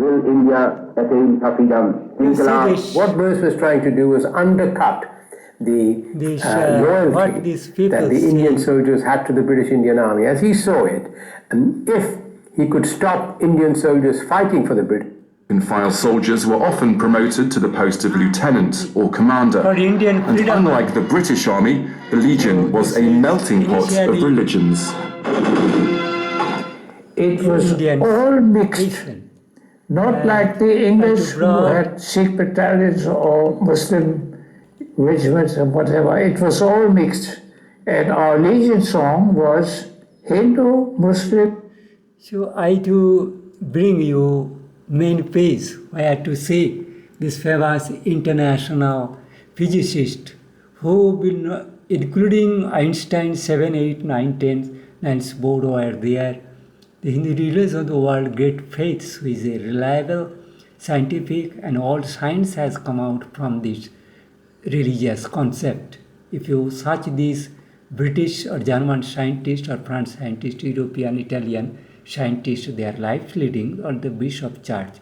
will India attain freedom? What Boris was trying to do was undercut the loyalty that the Indian soldiers had to the British Indian Army, as he saw it. And if he could stop Indian soldiers fighting for the British, File soldiers were often promoted to the post of lieutenant or commander. And unlike the British Army, the Legion was a melting pot of religions. It was all mixed, not like the English who had Sikh battalions or Muslim regiments and whatever. It was all mixed. And our Legion song was Hindu, Muslim. So I to bring you main page where to see this famous international physicist who been including Einstein 7, 8, 9, 10 Niels Bohr were there. The Hindu rulers of the world great faiths who is a reliable, scientific, and all science has come out from this religious concept. If you search these British or German scientists or French scientists, European, Italian scientists, their life leading, or the Bishop Church.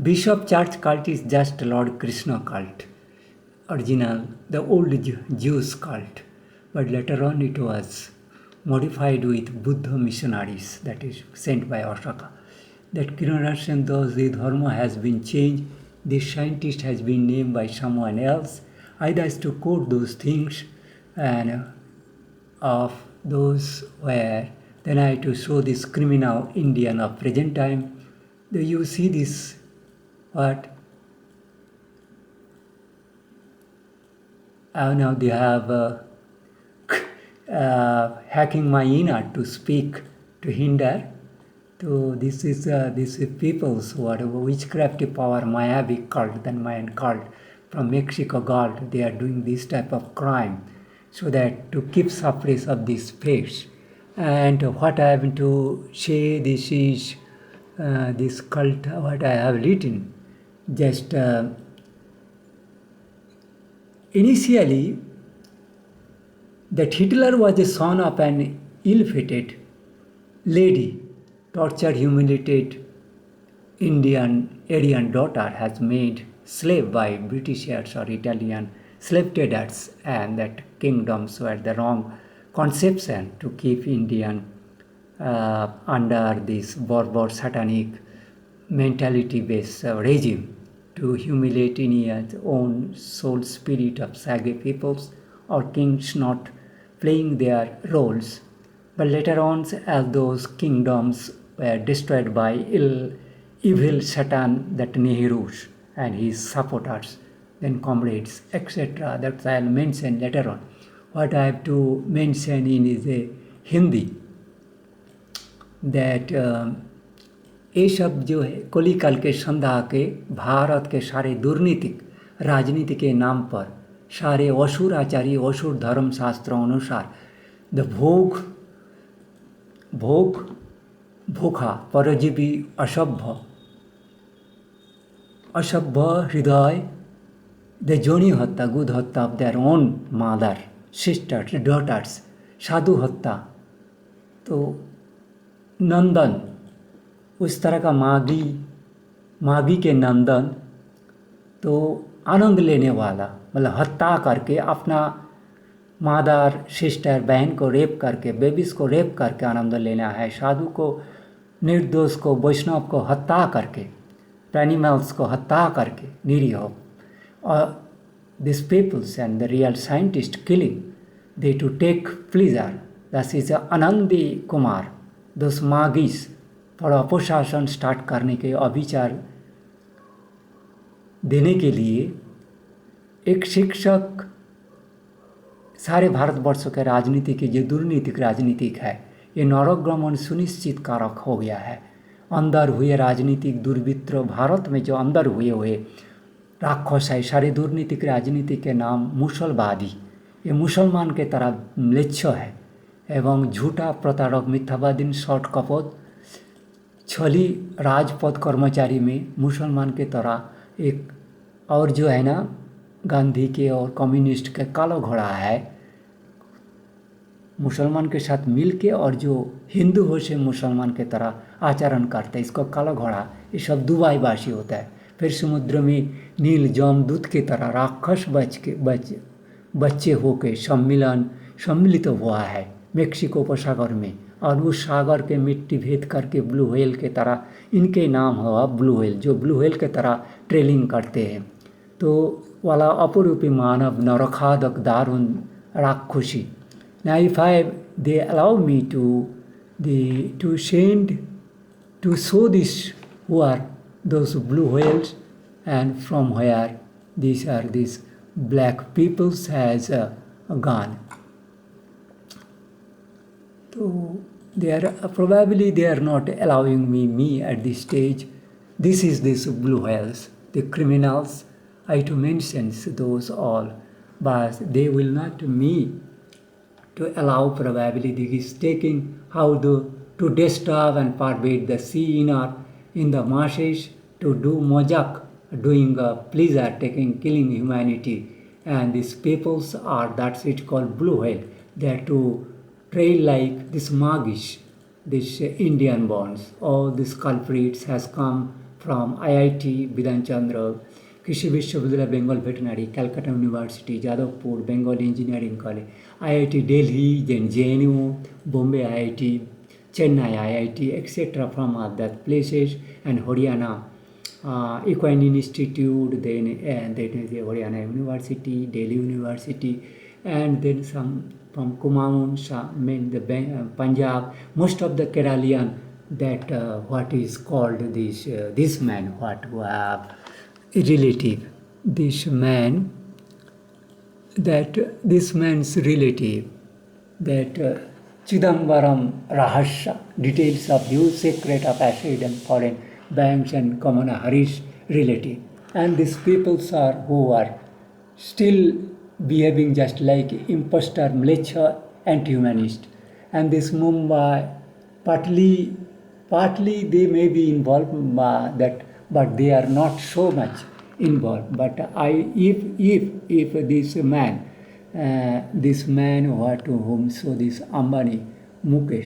Bishop Church cult is just Lord Krishna cult, original, the old Jews cult, but later on it was modified with Buddha missionaries, that is sent by Ashoka. That generation, those the dharma has been changed, this scientist has been named by someone else, either to quote those things, and of those where then I to show this criminal Indian of present time. You see this, what? Now they have hacking my inner to speak, to hinder. So this is people's whatever witchcrafty power, Mayavi cult, then Mayan cult from Mexico cult. They are doing this type of crime, so that to keep suppress of this face. And what I have to say, this is this cult, what I have written. Just initially, that Hitler was the son of an ill-fated lady, tortured, humiliated Aryan daughter, has made slave by Britishers or Italian slave traders, and that kingdoms were the wrong conception to keep Indian under this Berber satanic mentality-based regime, to humiliate India's own soul spirit of Sage peoples or kings not playing their roles. But later on, as those kingdoms were destroyed by evil Satan, that Nehru's and his supporters, then comrades, etc., that I'll mention later on. What I have to mention in is a Hindi, that ये सब जो है कलिकाल के संध्या के भारत के सारे दुर्नीतिक राजनीति के नाम पर सारे असुर आचार्य असुर धर्म शास्त्रों अनुसार द भूखा परजीवी असभ्य हृदय द जोनी हत्या गुद हत्या of their own mother sisters daughters साधु हत्या, तो नंदन उस तरह का मागी के नंदन, तो आनंद लेने वाला, मतलब हत्या करके अपना मादर सिस्टर बहन को रेप करके, बेबीज को रेप करके आनंद लेना है, साधु को निर्दोष को वैष्णव को हत्या करके, एनिमल्स को हत्या करके निरीह, और this peoples and the real scientist killing they to take pleasure, that is Anandi Kumar, दोस मागिस और अपशासन स्टार्ट करने के अविचार देने के लिए एक शिक्षक सारे भारतवर्ष के राजनीति की जो दुर्नीतिक राजनीतिक है, ये नरगमन सुनिश्चित कारक हो गया है। अंदर हुए राजनीतिक दुर्वृत्त भारत में जो अंदर हुए राक्षस है, सारे दुर्नीतिक राजनीति के नाम मुसलवादी, ये मुसलमान के तरह म्लेच्छ है एवं झूठा प्रताड़क मिथ्यावादी शॉर्ट कपत छली राजपथ कर्मचारी में मुसलमान के तरह एक और जो है ना गांधी के और कम्युनिस्ट के काला घोड़ा है, मुसलमान के साथ मिल के, और जो हिंदू हो से मुसलमान के तरह आचरण करते हैं, इसको काला घोड़ा ये सब दुबईवासी होता है। फिर समुद्र में नील जमदूत की तरह राक्षस बच्चे होके सम्मिलित हुआ है मेक्सिको उपसागर में, और उस सागर के मिट्टी भेद करके ब्लू व्हेल के तरह इनके नाम हुआ ब्लू व्हेल, जो ब्लू व्हेल के तरह ट्रेलिंग करते हैं। तो वाला अपरूपी मानव नरखादक दारुण राक्षसी। Now if they allow me to show this who are those blue whales and from where these black peoples has gone. So probably they are not allowing me at this stage. This is this blue whales, the criminals. I to mention those all, but they will not me to allow probably this taking how to disturb and pervade the sea in the marshes, to do mojak, doing pleasure, killing humanity. And these peoples are, that's it called blue whale. They are to trail like this magish, this Indian bonds. All these culprits has come from IIT Bidhan Chandra, कृषि विश्वविद्यालय Bengal veterinary, Calcutta university, Jadavpur Bengal engineering college, IIT Delhi, then JNU, Bombay IIT, Chennai IIT, etc. from other places, and Haryana Equine Institute, then the Haryana University, Delhi University, and then some from Kumaon, the Punjab, most of the Keralian, that what is called this man, what who have relative, this man's relative, that Chidambaram Rahasya, details of huge secret of acid and foreign banks and Kamala Harris relative. And these peoples are who are still behaving just like imposter, mlecha, anti-humanist. And this Mumbai, partly they may be involved that, but they are not so much involved. But if this man, to whom so this Ambani, Mukesh,